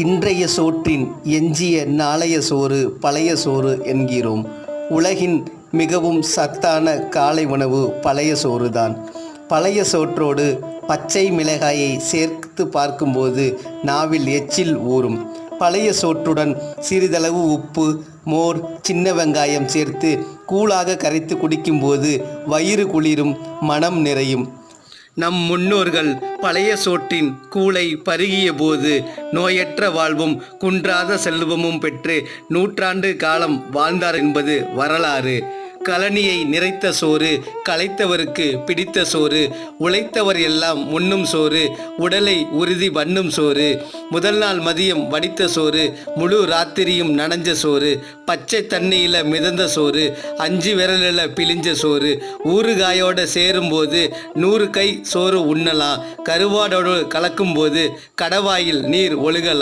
இன்றைய சோற்றின் எஞ்சிய நாளைய சோறு பழைய சோறு என்கிறோம். உலகின் மிகவும் சத்தான காலை உணவு பழைய சோறுதான். பழைய சோற்றோடு பச்சை மிளகாயை சேர்த்து பார்க்கும்போது நாவில் எச்சில் ஊறும். பழைய சோற்றுடன் சிறிதளவு உப்பு, மோர், சின்ன வெங்காயம் சேர்த்து கூழாக கரைத்து குடிக்கும்போது வயிறு குளிரும், மனம் நிறையும். நம் முன்னோர்கள் பழைய சோற்றின் கூளை பருகிய போது நோயற்ற வாழ்வும் குன்றாத செல்வமும் பெற்று நூற்றாண்டு காலம் வாழ்ந்தார் என்பது வரலாறு. கழனியை நிறைத்த சோறு, களைத்தவருக்கு பிடித்த சோறு, உழைத்தவர் எல்லாம் உண்ணும் சோறு, உடலை உறுதி பண்ணும் சோறு, முதல் நாள் மதியம் வடித்த சோறு, முழு ராத்திரியும் நனைஞ்ச சோறு, பச்சை தண்ணியில் மிதந்த சோறு, 5 விரலில் பிழிஞ்ச சோறு, ஊறுகாயோடு சேரும்போது 100 கை சோறு உண்ணலாம், கருவாடோடு கலக்கும்போது கடவாயில் நீர் ஒழுகலாம்.